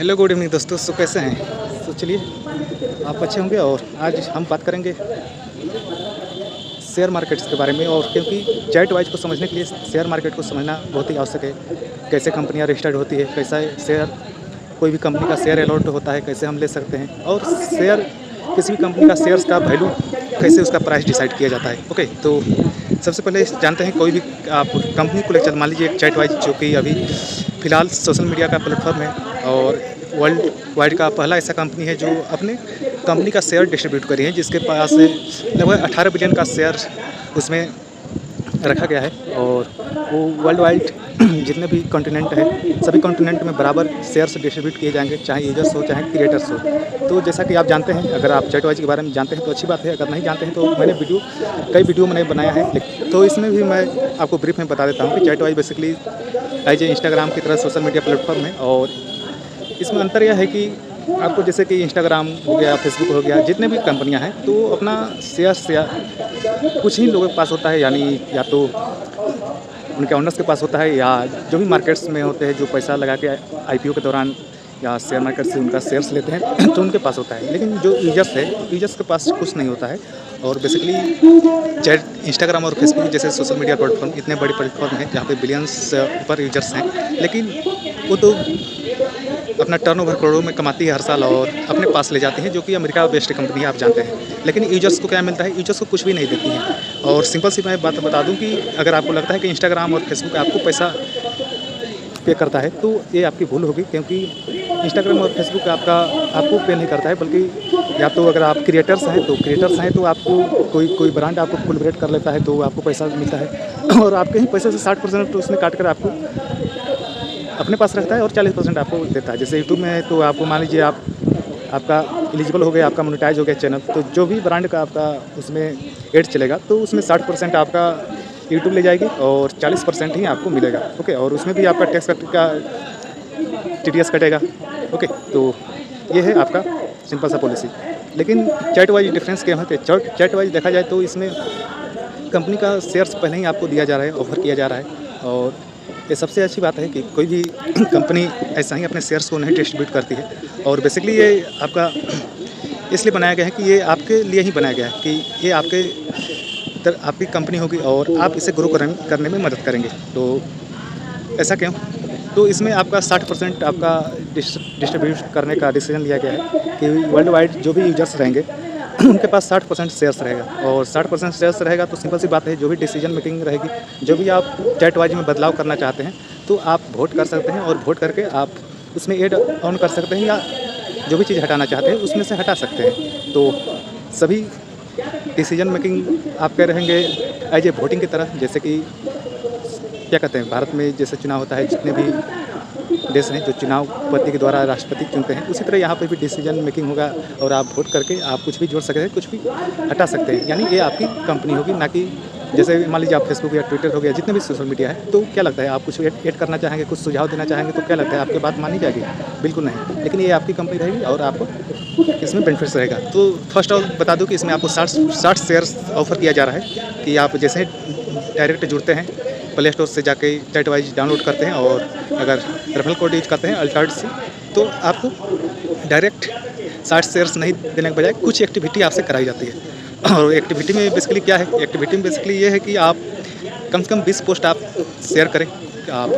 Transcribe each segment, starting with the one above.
Hello good evening दोस्तों। कैसे हैं? तो चलिए आप अच्छे होंगे। और आज हम बात करेंगे शेयर मार्केट्स के बारे में। और क्योंकि चार्ट वाइज को समझने के लिए शेयर मार्केट को समझना बहुत ही आवश्यक है। कैसे कंपनियां रजिस्टर्ड होती है, कैसा शेयर कोई भी कंपनी का शेयर अलॉट होता है, कैसे हम ले सकते हैं, और शेयर किसी भी कंपनी का शेयर्स का वैल्यू कैसे उसका प्राइस डिसाइड किया जाता है। ओके, तो सबसे पहले जानते हैं कोई भी आप कंपनी को लेकर मान लीजिए एक चार्ट वाइज, जो कि अभी फ़िलहाल सोशल मीडिया का प्लेटफॉर्म है और वर्ल्ड वाइड का पहला ऐसा कंपनी है जो अपने कंपनी का शेयर डिस्ट्रीब्यूट करी है, जिसके पास लगभग 18 बिलियन का शेयर उसमें रखा गया है। और वो वर्ल्ड वाइड जितने भी कॉन्टिनेंट है, सभी कॉन्टिनेंट में बराबर शेयर्स डिस्ट्रीब्यूट किए जाएंगे, चाहे यूजर्स हो चाहे क्रिएटर्स हो। तो जैसा कि आप जानते हैं, अगर आप चार्ट वाइज के बारे में जानते हैं तो अच्छी बात है, अगर नहीं जानते हैं तो मैंने कई वीडियो मैंने बनाया है, तो इसमें भी मैं आपको ब्रीफ में बता देता हूँ कि chart wise basically as a Instagram की तरह सोशल मीडिया प्लेटफॉर्म है। और इसमें अंतर यह है कि आपको जैसे कि इंस्टाग्राम हो गया, फेसबुक हो गया, जितने भी कंपनियां हैं, तो अपना शेयर कुछ ही लोगों के पास होता है, यानी या तो उनके ओनर्स के पास होता है, या जो भी मार्केट्स में होते हैं जो पैसा लगा के आईपीओ के दौरान या शेयर मार्केट से उनका शेयर्स लेते हैं तो उनके पास होता है। लेकिन जो यूजर्स है, यूजर्स के पास कुछ नहीं होता है। और बेसिकली चैट इंस्टाग्राम और फेसबुक जैसे सोशल मीडिया प्लेटफॉर्म इतने बड़े प्लेटफॉर्म हैं जहाँ पे बिलियंस पर यूजर्स हैं, लेकिन वो तो अपना टर्नओवर करोड़ों में कमाती है हर साल और अपने पास ले जाती है, जो कि अमेरिका बेस्ड कंपनी है, आप जानते हैं। लेकिन यूजर्स को क्या मिलता है? यूजर्स को कुछ भी नहीं देती है। और सिंपल सी मैं बात बता दूं कि अगर आपको लगता है कि इंस्टाग्राम और फेसबुक आपको पैसा पे करता है, तो ये आपकी भूल होगी, क्योंकि इंस्टाग्राम और फेसबुक आपको पे नहीं करता है, बल्कि या तो अगर आप क्रिएटर्स हैं तो आपको कोई ब्रांड आपको कोलैबोरेट कर लेता है तो आपको पैसा मिलता है। और आपके ही पैसे से 60% उसने काट कर आपको अपने पास रखता है और 40% आपको देता है। जैसे यूट्यूब में है तो आपको मान लीजिए आपका एलिजिबल हो गया, आपका मोनेटाइज हो गया चैनल, तो जो भी ब्रांड का आपका उसमें एड चलेगा तो उसमें 60% आपका यूट्यूब ले जाएगी और 40% ही आपको मिलेगा। ओके, और उसमें भी आपका टैक्स का TDS कटेगा। ओके, तो ये है आपका सिंपल सा पॉलिसी। लेकिन चैट वाइज डिफरेंस क्या होते हैं? चैट वाइज देखा जाए तो इसमें कंपनी का शेयर्स पहले ही आपको दिया जा रहा है, ऑफर किया जा रहा है। और ये सबसे अच्छी बात है कि कोई भी कंपनी ऐसा ही अपने शेयर्स को नहीं डिस्ट्रीब्यूट करती है। और बेसिकली ये आपका इसलिए बनाया गया है कि ये आपके लिए ही बनाया गया है कि ये आपकी कंपनी होगी और आप इसे ग्रो करने में मदद करेंगे। तो ऐसा क्यों? तो इसमें आपका 60% आपका डिस्ट्रीब्यूट करने का डिसीजन लिया गया है कि वर्ल्ड वाइड जो भी यूजर्स रहेंगे उनके पास 60% शेयर्स रहेगा। और 60% शेयर्स रहेगा तो सिंपल सी बात है, जो भी डिसीजन मेकिंग रहेगी, जो भी आप चैट वाइज में बदलाव करना चाहते हैं तो आप वोट कर सकते हैं, और वोट करके आप उसमें एड ऑन कर सकते हैं, या जो भी चीज़ हटाना चाहते हैं उसमें से हटा सकते हैं। तो सभी डिसीजन मेकिंग आपके रहेंगे एज ए वोटिंग की तरह। जैसे कि क्या कहते हैं, भारत में जैसे चुनाव होता है, जितने भी देश हैं जो चुनाव पति के द्वारा राष्ट्रपति चुनते हैं, उसी तरह यहाँ पे भी डिसीजन मेकिंग होगा और आप वोट करके आप कुछ भी जोड़ सकते हैं, कुछ भी हटा सकते हैं। यानी ये आपकी कंपनी होगी, ना कि जैसे मान लीजिए आप फेसबुक या ट्विटर हो गया, जितने भी सोशल मीडिया है, तो क्या लगता है आप कुछ ऐड करना चाहेंगे, कुछ सुझाव देना चाहेंगे, तो क्या लगता है आपकी बात मानी जाएगी? बिल्कुल नहीं। लेकिन ये आपकी कंपनी रहेगी और आपको इसमें बेनिफिट्स रहेगा। तो फर्स्ट ऑफ बता दूँ कि इसमें आपको 60 शेयर्स ऑफर किया जा रहा है कि आप जैसे डायरेक्ट जुड़ते हैं, प्ले स्टोर से जाके चैट वाइज डाउनलोड करते हैं और अगर रेफरल कोड यूज करते हैं अल्टर्ड से, तो आपको डायरेक्ट 60 शेयर्स नहीं देने के बजाय कुछ एक्टिविटी आपसे कराई जाती है। और एक्टिविटी में बेसिकली क्या है? एक्टिविटी में बेसिकली ये है कि आप कम से कम 20 पोस्ट आप शेयर करें। आप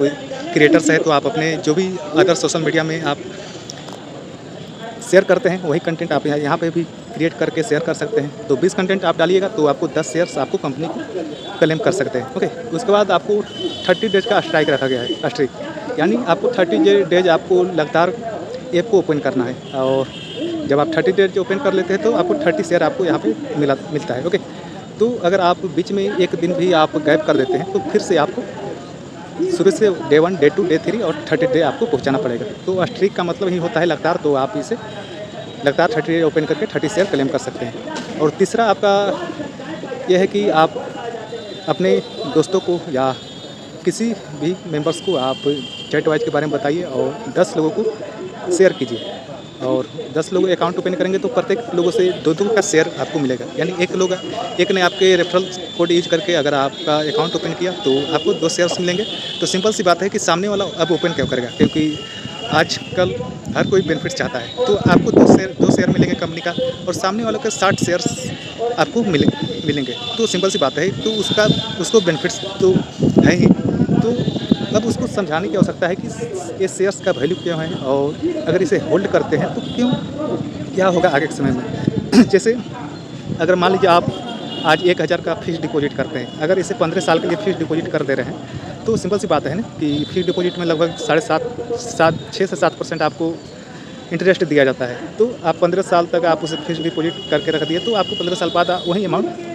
क्रिएटर्स हैं तो आप अपने जो भी अदर सोशल मीडिया में आप शेयर करते हैं वही कंटेंट आप यहाँ पे भी क्रिएट करके शेयर कर सकते हैं। तो 20 कंटेंट आप डालिएगा तो आपको 10 शेयर्स आपको कंपनी को क्लेम कर सकते हैं। ओके, उसके बाद आपको 30 डेज का स्ट्राइक रखा गया है, स्ट्रिक, यानी आपको 30 डेज आपको लगातार ऐप को ओपन करना है। और जब आप 30 डेज ओपन कर लेते हैं तो आपको 30 शेयर आपको यहाँ पे मिलता है। ओके, तो अगर आप बीच में एक दिन भी आप गैप कर देते हैं तो फिर से आपको शुरू से डे 1, डे 2, डे 3 और 30 डे आपको पहुंचाना पड़ेगा। तो स्ट्रीक का मतलब ही होता है लगातार, तो आप इसे लगातार 30 डे ओपन करके 30 शेयर क्लेम कर सकते हैं। और तीसरा आपका यह है कि आप अपने दोस्तों को या किसी भी मेंबर्स को आप चैट वाइज के बारे में बताइए और 10 लोगों को शेयर कीजिए। और 10 लोग अकाउंट ओपन करेंगे तो प्रत्येक लोगों से 2-2 का शेयर आपको मिलेगा। यानी एक ने आपके रेफरल कोड यूज करके अगर आपका अकाउंट ओपन किया तो आपको 2 शेयर्स मिलेंगे। तो सिंपल सी बात है कि सामने वाला अब ओपन क्यों करेगा? क्योंकि आजकल हर कोई बेनिफिट चाहता है। तो आपको 2 शेयर मिलेंगे कंपनी का और सामने वालों के 60 शेयर्स आपको मिलेंगे। तो सिंपल सी बात है, तो उसको बेनिफिट्स तो है ही। तो अब उसको समझाने की आवश्यकता है कि ये शेयर्स का वैल्यू क्यों है और अगर इसे होल्ड करते हैं तो क्यों, क्या होगा आगे के समय में। जैसे अगर मान लीजिए आप आज 1000 का फिक्स डिपॉजिट करते हैं, अगर इसे 15 साल के लिए फिक्स डिपॉजिट कर दे रहे हैं, तो सिंपल सी बात है ना कि फिक्स डिपॉजिट में लगभग 6 से 7% आपको इंटरेस्ट दिया जाता है। तो आप 15 साल तक आप उसे फिक्स डिपॉजिट करके रख दिए, तो आपको 15 साल बाद वही अमाउंट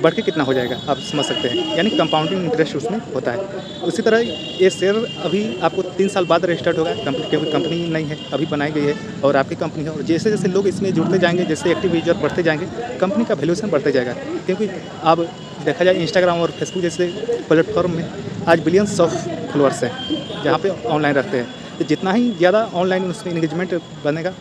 बढ़ के कितना हो जाएगा आप समझ सकते हैं, यानी कंपाउंडिंग इंटरेस्ट उसमें होता है। उसी तरह ये शेयर अभी आपको 3 साल बाद रजिस्टर्ड होगा, क्योंकि कंपनी नहीं है, अभी बनाई गई है और आपकी कंपनी है। और जैसे जैसे लोग इसमें जुड़ते जाएंगे, जैसे एक्टिव यूजर बढ़ते जाएंगे, कंपनी का वैल्यूएशन बढ़ते जाएगा। क्योंकि अब देखा जाए इंस्टाग्राम और फेसबुक जैसे प्लेटफॉर्म में आज बिलियंस ऑफ फॉलोअर्स हैं जहाँ पे ऑनलाइन रखते हैं। तो जितना ही ज़्यादा ऑनलाइन उसमें इंगेजमेंट बनेगा,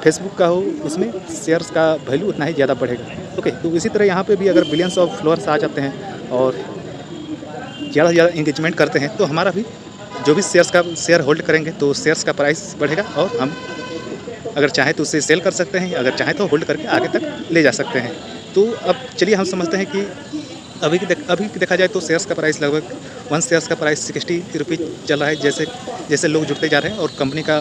फेसबुक का हो, उसमें शेयर्स का वैल्यू उतना ही ज़्यादा बढ़ेगा। ओके, तो इसी तरह यहाँ पे भी अगर बिलियंस ऑफ फॉलोअर्स आ जाते हैं और ज़्यादा से ज़्यादा इंगेजमेंट करते हैं, तो हमारा भी जो भी शेयर होल्ड करेंगे तो शेयर्स का प्राइस बढ़ेगा और हम अगर चाहें तो उसे सेल कर सकते हैं, अगर चाहें तो होल्ड करके आगे तक ले जा सकते हैं। तो अब चलिए हम समझते हैं कि अभी देखा जाए तो शेयर्स का प्राइस लगभग 1 शेयर्स का प्राइस 60 रुपीज़ चल रहा है। जैसे जैसे लोग जुड़ते जा रहे हैं और कंपनी का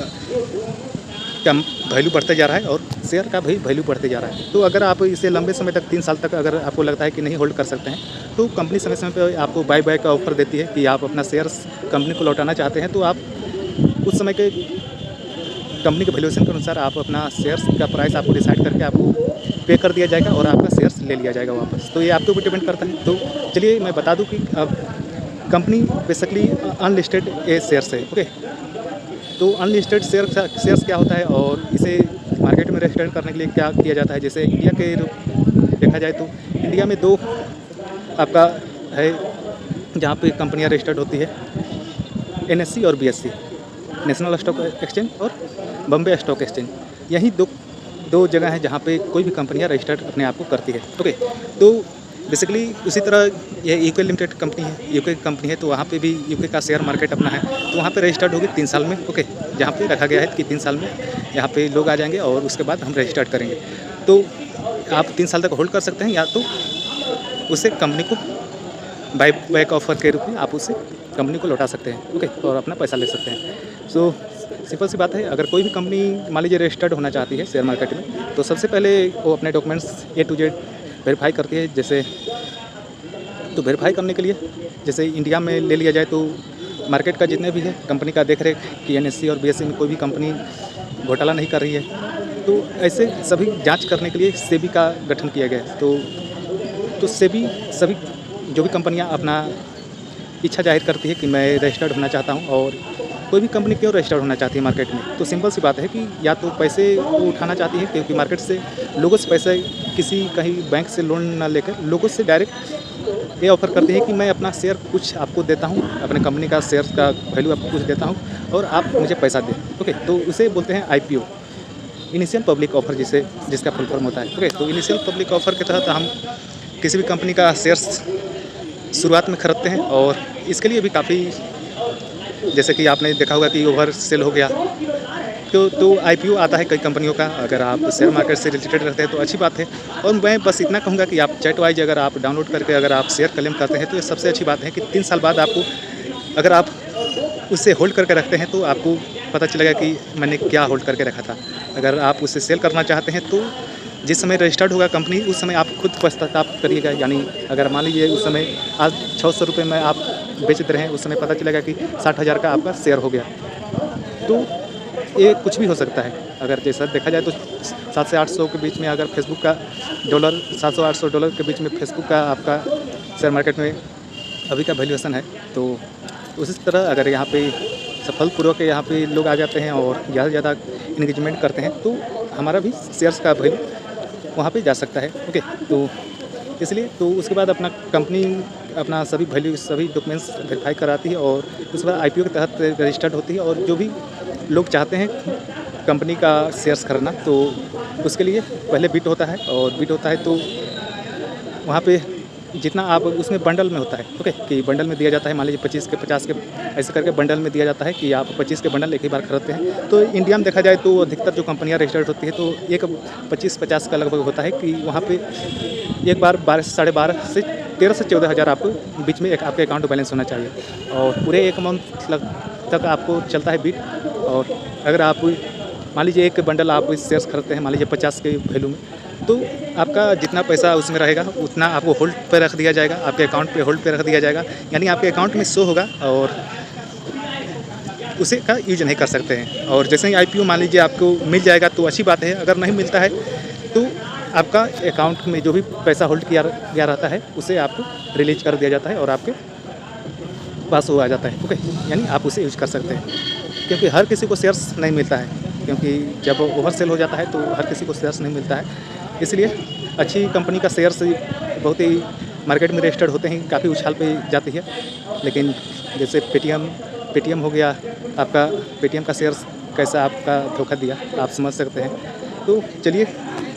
वैल्यू बढ़ते जा रहा है और शेयर का भी वैल्यू बढ़ते जा रहा है। तो अगर आप इसे लंबे समय तक 3 साल तक अगर आपको लगता है कि नहीं होल्ड कर सकते हैं, तो कंपनी समय समय पर आपको बाय बैक का ऑफर देती है कि आप अपना शेयर्स कंपनी को लौटाना चाहते हैं, तो आप उस समय के कंपनी के वैल्यूएशन के अनुसार आप अपना शेयर्स का प्राइस आपको डिसाइड करके आपको पे कर दिया जाएगा और आपका शेयर्स ले लिया जाएगा वापस। तो ये आपके ऊपर डिपेंड करता है। तो चलिए मैं बता दूं कि अब कंपनी बेसिकली अनलिस्टेड ए शेयर्स है। ओके, तो अनलिस्टेड शेयर्स क्या होता है और इसे मार्केट में रजिस्टर करने के लिए क्या किया जाता है। जैसे इंडिया के देखा जाए तो इंडिया में 2 आपका है जहाँ पे कंपनियाँ रजिस्टर्ड होती है, NSE और BSE, नेशनल स्टॉक एक्सचेंज और बॉम्बे स्टॉक एक्सचेंज। यही दो जगह हैं जहाँ पे कोई भी कंपनियाँ रजिस्टर्ड अपने आप को करती है। ओके, तो बेसिकली उसी तरह ये यूके लिमिटेड कंपनी है, यूके की कंपनी है, तो वहाँ पे भी यूके का शेयर मार्केट अपना है, तो वहाँ पे रजिस्टर्ड होगी 3 साल में। ओके, जहाँ पे रखा गया है कि 3 साल में यहाँ पे लोग आ जाएंगे और उसके बाद हम रजिस्टर्ड करेंगे। तो आप 3 साल तक होल्ड कर सकते हैं या तो उसे कंपनी को बाय बैक ऑफर के रूप में आप उसे कंपनी को लौटा सकते हैं। ओके, और अपना पैसा ले सकते हैं। सो सिंपल सी बात है, अगर कोई भी कंपनी मान लीजिए रजिस्टर्ड होना चाहती है शेयर मार्केट में, तो सबसे पहले वो अपने documents A to Z verify करती है। जैसे तो वेरीफाई करने के लिए जैसे इंडिया में ले लिया जाए तो मार्केट का जितने भी है कंपनी का देख रेख कि NSE और BSE में कोई भी कंपनी घोटाला नहीं कर रही है, तो ऐसे सभी जांच करने के लिए सेबी का गठन किया गया है। तो सेबी सभी जो भी कंपनियां अपना इच्छा जाहिर करती है कि मैं रजिस्टर्ड होना चाहता हूं, और कोई भी कंपनी क्यों रजिस्टर्ड होना चाहती है मार्केट में, तो सिंपल सी बात है कि या तो पैसे वो उठाना चाहती है, क्योंकि मार्केट से लोगों से पैसे किसी कहीं बैंक से लोन ना लेकर लोगों से डायरेक्ट ये ऑफ़र करती है कि मैं अपना शेयर कुछ आपको देता हूँ, अपने कंपनी का शेयर का वैल्यू आपको कुछ देता हूँ और आप मुझे पैसा दें। ओके, तो उसे बोलते हैं IPO, इनिशियल पब्लिक ऑफ़र, जिसका फुल फॉर्म होता है। ओके, तो इनिशियल पब्लिक ऑफ़र के तहत हम किसी भी कंपनी का शेयर्स शुरुआत में खरीदते हैं, और इसके लिए भी काफ़ी, जैसे कि आपने देखा होगा कि ओवर सेल हो गया, तो IPO आता है कई कंपनियों का। अगर आप शेयर मार्केट से रिलेटेड रहते हैं तो अच्छी बात है। और मैं बस इतना कहूँगा कि आप चैटवाइज अगर आप डाउनलोड करके अगर आप शेयर क्लेम करते हैं तो ये सबसे अच्छी बात है कि 3 साल बाद आपको, अगर आप उसे होल्ड करके रखते हैं तो आपको पता चलेगा कि मैंने क्या होल्ड करके रखा था। अगर आप उसे सेल करना चाहते हैं तो जिस समय रजिस्टर्ड होगा कंपनी, उस समय आप खुद पश्चाताप करिएगा। यानी अगर मान लीजिए उस समय आज 600 रुपये में आप बेच रहे हैं, उस समय पता चलेगा कि 60,000 का आपका शेयर हो गया। तो ये कुछ भी हो सकता है। अगर जैसा देखा जाए तो 700 से 800 के बीच में अगर फेसबुक का डॉलर, $700-800 के बीच में फेसबुक का आपका शेयर मार्केट में अभी का वैल्यूएशन है। तो उसी तरह अगर यहाँ पे सफलपूर्वक यहाँ पे लोग आ जाते हैं और ज़्यादा से ज़्यादा इंगेजमेंट करते हैं, तो हमारा भी शेयर्स का वैल्यू वहाँ पे जा सकता है। ओके, तो इसलिए तो उसके बाद अपना कंपनी अपना सभी वैल्यू, सभी डॉक्यूमेंट्स वेरीफाई कराती है और उसके बाद IPO के तहत रजिस्टर्ड होती है। और जो भी लोग चाहते हैं कंपनी का शेयर्स खरीदना, तो उसके लिए पहले बिड होता है, और बिड होता है तो वहाँ पे जितना आप उसमें बंडल में होता है, ओके, कि बंडल में दिया जाता है, मान लीजिए 25 के 50 के ऐसे करके बंडल में दिया जाता है कि आप 25 के बंडल एक ही बार खरीदते हैं। तो इंडिया में देखा जाए तो अधिकतर जो कंपनियां रजिस्टर्ड होती है तो एक 25-50 का लगभग होता है कि वहाँ पे एक बार 12 से 12.5 से 13 से 14 हज़ार आपको बीच में एक आपके अकाउंट बैलेंस होना चाहिए और पूरे 1 मंथ तक आपको चलता है बीट। और अगर आप मान लीजिए एक बंडल आप शेयर्स खरीदते हैं मान लीजिए 50 के वैल्यू में, तो आपका जितना पैसा उसमें रहेगा उतना आपको होल्ड पे रख दिया जाएगा, आपके अकाउंट पे होल्ड पे रख दिया जाएगा, यानी आपके अकाउंट में शो होगा और उसे का यूज नहीं कर सकते हैं। और जैसे ही IPO मान लीजिए आपको मिल जाएगा तो अच्छी बात है, अगर नहीं मिलता है तो आपका अकाउंट में जो भी पैसा होल्ड किया गया रहता है उसे आपको रिलीज कर दिया जाता है और आपके पास वो आ जाता है, ओके, यानी आप उसे यूज कर सकते हैं। क्योंकि हर किसी को शेयर्स नहीं मिलता है, क्योंकि जब ओवर सेल हो जाता है तो हर किसी को शेयर्स नहीं मिलता है, इसलिए अच्छी कंपनी का शेयर्स बहुत ही मार्केट में रजिस्टर्ड होते हैं, काफ़ी उछाल पे जाती है। लेकिन जैसे पेटीएम हो गया, आपका पेटीएम का शेयर्स कैसा आपका धोखा दिया आप समझ सकते हैं। तो चलिए,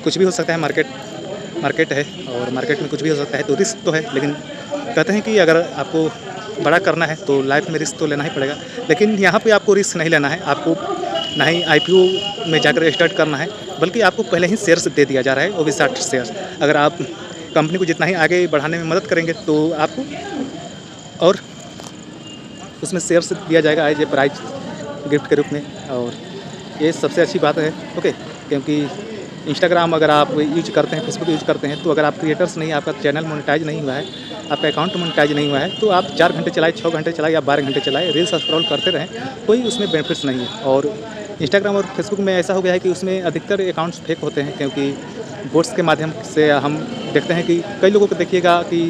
कुछ भी हो सकता है, मार्केट है और मार्केट में कुछ भी हो सकता है, तो रिस्क तो है। लेकिन कहते हैं कि अगर आपको बड़ा करना है तो लाइफ में रिस्क तो लेना ही पड़ेगा, लेकिन यहाँ पे आपको रिस्क नहीं लेना है, आपको ना ही IPO में जाकर रजिस्टर्ड करना है, बल्कि आपको पहले ही शेयर्स दे दिया जा रहा है, वो भी 60 शेयर्स। अगर आप कंपनी को जितना ही आगे बढ़ाने में मदद करेंगे तो आपको और उसमें शेयर्स दिया जाएगा एज ए प्राइज गिफ्ट के रूप में। और ये सबसे अच्छी बात है, ओके, क्योंकि इंस्टाग्राम अगर आप यूज करते हैं, फेसबुक यूज करते हैं, तो अगर आप क्रिएटर्स नहीं, आपका चैनल मोनेटाइज नहीं हुआ है, आपका अकाउंट मोनेटाइज नहीं हुआ है, तो आप 4 घंटे चलाएं, 6 घंटे चलाएं या 12 घंटे चलाएं, रील्स स्क्रॉल करते रहें, कोई उसमें बेनिफिट्स नहीं है। और इंस्टाग्राम और फेसबुक में ऐसा हो गया है कि उसमें अधिकतर अकाउंट्स फेक होते हैं, क्योंकि बोट्स के माध्यम से हम देखते हैं कि कई लोगों को देखिएगा कि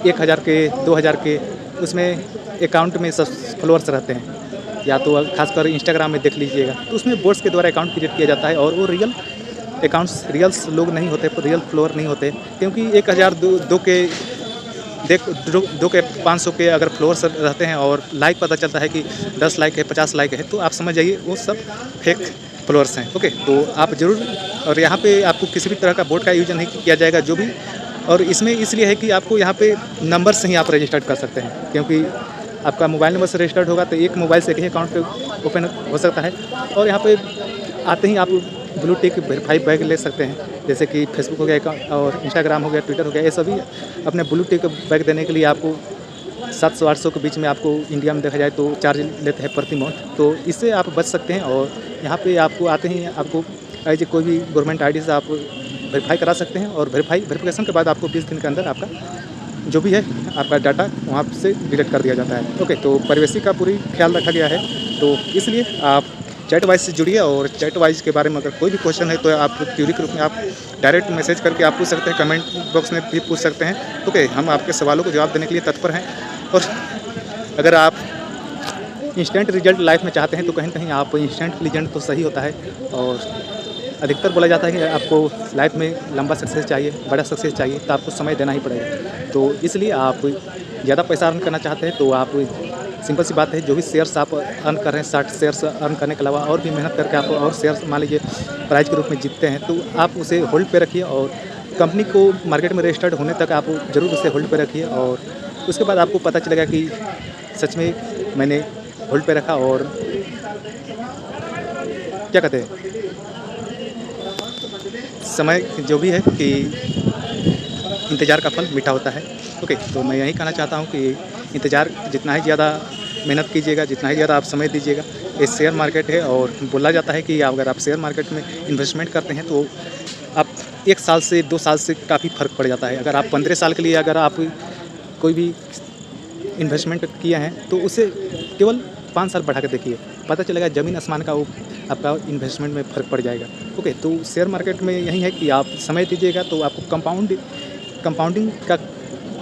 1000 के 2000 के उसमें अकाउंट में सब फॉलोअर्स रहते हैं, या तो खासकर इंस्टाग्राम में देख लीजिएगा, तो उसमें बोट्स के द्वारा अकाउंट क्रिएट किया जाता है और वो रियल अकाउंट्स रियल्स लोग नहीं होते, रियल फॉलोअर नहीं होते, क्योंकि 1000 दो के 500 के अगर फॉलोअर्स रहते हैं और लाइक पता चलता है कि 10 लाइक है, 50 लाइक है, तो आप समझ जाइए वो सब फेक फॉलोअर्स हैं, ओके। तो आप ज़रूर, और यहाँ पे आपको किसी भी तरह का बोट का यूज नहीं किया जाएगा जो भी। और इसमें इसलिए है कि आपको यहाँ पे नंबर से ही आप रजिस्टर्ड कर सकते हैं, क्योंकि आपका मोबाइल नंबर से रजिस्टर्ड होगा तो एक मोबाइल से एक ही अकाउंट ओपन हो सकता है। और यहाँ पे आते ही आप ब्लू टिक वेरीफाई बैग ले सकते हैं, जैसे कि फेसबुक हो गया और इंस्टाग्राम हो गया, ट्विटर हो गया, ये सभी अपने ब्लू टिक बैग देने के लिए आपको 700-800 के बीच में आपको इंडिया में देखा जाए तो चार्ज लेते हैं प्रति मंथ। तो इससे आप बच सकते हैं। और यहाँ पे आपको आते ही आपको एज ए कोई भी गवर्नमेंट ID से आप वेरीफाई करा सकते हैं, और वेरिफिकेशन के बाद आपको 20 दिन के अंदर आपका जो भी है आपका डाटा वहाँ से डिलीट कर दिया जाता है, ओके। तो प्राइवेसी का पूरी ख्याल रखा गया है, तो इसलिए आप चैट वाइज से जुड़िए। और चैट वाइज के बारे में अगर कोई भी क्वेश्चन है तो आप क्यूरी के रूप में आप डायरेक्ट मैसेज करके आप पूछ सकते हैं, कमेंट बॉक्स में भी पूछ सकते हैं, ओके। हम आपके सवालों को जवाब देने के लिए तत्पर हैं। और अगर आप इंस्टेंट रिजल्ट लाइफ में चाहते हैं तो कहीं ना कहीं आप इंस्टेंट रिजल्ट तो सही होता है, और अधिकतर बोला जाता है कि आपको लाइफ में लंबा सक्सेस चाहिए, बड़ा सक्सेस चाहिए, तो आपको समय देना ही पड़ेगा। तो इसलिए आप ज़्यादा पैसा अर्न करना चाहते हैं तो आप, सिंपल सी बात है, जो भी शेयर्स आप अर्न कर रहे हैं, 60 शेयर्स अर्न करने के अलावा और भी मेहनत करके आप और शेयर्स मान लीजिए प्राइज के रूप में जीतते हैं, तो आप उसे होल्ड पे रखिए और कंपनी को मार्केट में रजिस्टर्ड होने तक आप ज़रूर उसे होल्ड पे रखिए। और उसके बाद आपको पता चलेगा कि सच में मैंने होल्ड पे रखा, और क्या कहते हैं, समय जो भी है कि इंतज़ार का फल मीठा होता है, ओके। तो मैं यही कहना चाहता हूँ कि इंतज़ार जितना ही ज़्यादा मेहनत कीजिएगा, जितना ही ज़्यादा आप समय दीजिएगा, ये शेयर मार्केट है। और बोला जाता है कि अगर आप शेयर मार्केट में इन्वेस्टमेंट करते हैं तो आप 1 साल से 2 साल से काफ़ी फ़र्क पड़ जाता है। अगर आप 15 साल के लिए अगर आप कोई भी इन्वेस्टमेंट किए हैं तो उसे केवल 5 साल बढ़ा के देखिए, पता चलेगा ज़मीन आसमान का वो आपका इन्वेस्टमेंट में फ़र्क पड़ जाएगा, ओके। तो शेयर मार्केट में यही है कि आप समय दीजिएगा तो आपको कंपाउंडिंग का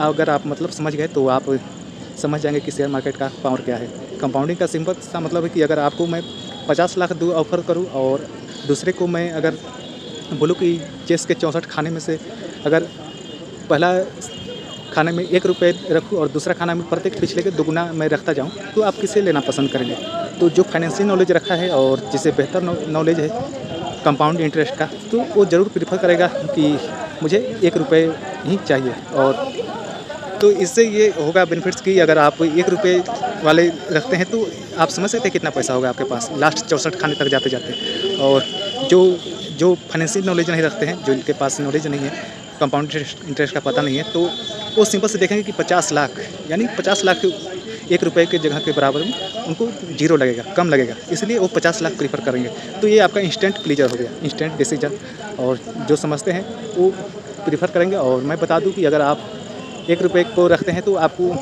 अगर आप मतलब समझ गए तो आप समझ जाएंगे कि शेयर मार्केट का पावर क्या है। कंपाउंडिंग का सिंपल सा मतलब है कि अगर आपको मैं 50 लाख ऑफ़र करूं और दूसरे को मैं अगर बोलूँ कि चेस के 64 खाने में से अगर पहला खाने में 1 रुपये रखूँ और दूसरा खाना में प्रत्येक पिछले के दुगुना मैं रखता जाऊँ, तो आप किसे लेना पसंद करेंगे? तो जो फाइनेंशियल नॉलेज रखा है और जिसे बेहतर नॉलेज है कंपाउंड इंटरेस्ट का, तो वो ज़रूर प्रीफर करेगा कि मुझे ₹1 ही चाहिए। और तो इससे ये होगा बेनिफिट्स कि अगर आप ₹1 वाले रखते हैं तो आप समझ सकते हैं कितना पैसा होगा आपके पास लास्ट 64 खाने तक जाते-जाते। और जो जो फाइनेंशियल नॉलेज नहीं रखते हैं, जो इनके पास नॉलेज नहीं है, कंपाउंड इंटरेस्ट का पता नहीं है, तो वो सिंपल से देखेंगे कि 50 लाख यानी 50 लाख ₹1 के जगह के बराबर में उनको ज़ीरो लगेगा, कम लगेगा, इसलिए वो 50 लाख प्रेफ़र करेंगे। तो ये आपका इंस्टेंट प्लेज़र हो गया, इंस्टेंट डिसीजन। और जो समझते हैं वो प्रेफ़र करेंगे। और मैं बता दूँ कि अगर आप ₹1 को रखते हैं तो आपको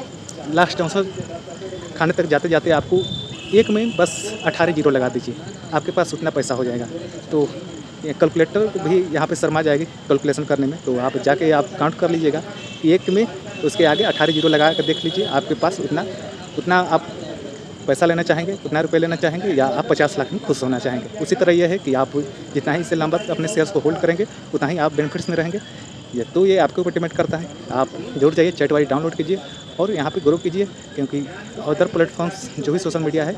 लास्ट 64 खाने तक जाते-जाते आपको एक में बस 18 ज़ीरो लगा दीजिए, आपके पास उतना पैसा हो जाएगा। तो ये कैलकुलेटर भी यहाँ पे शर्मा जाएगी कैलकुलेशन करने में, तो आप जाके आप काउंट कर लीजिएगा कि एक में उसके आगे 18 ज़ीरो लगा कर देख लीजिए, आपके पास उतना आप पैसा लेना चाहेंगे, उतना रुपए लेना चाहेंगे, या आप 50 लाख में खुश होना चाहेंगे। उसी तरह ये है कि आप जितना ही इसे लंबा अपने शेयर्स को होल्ड करेंगे, उतना ही आप बेनिफिट्स में रहेंगे। ये आपके ऊपर डिपेंड करता है। आप ज़रूर जाइए, चैटवाइज डाउनलोड कीजिए और यहाँ पे ग्रो कीजिए, क्योंकि अदर प्लेटफॉर्म्स जो भी सोशल मीडिया है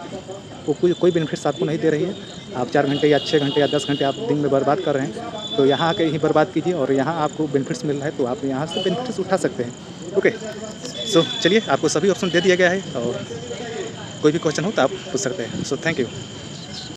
वो कोई बेनिफिट्स आपको नहीं दे रही है। आप 4 घंटे या 6 घंटे या 10 घंटे आप दिन में बर्बाद कर रहे हैं, तो यहाँ आके ही बर्बाद कीजिए और यहाँ आपको बेनिफिट्स मिल रहा है, तो आप यहाँ से बेनिफिट्स उठा सकते हैं। ओके, सो चलिए, आपको सभी ऑप्शन दे दिया गया है और कोई भी क्वेश्चन हो तो आप पूछ सकते हैं। So thank you.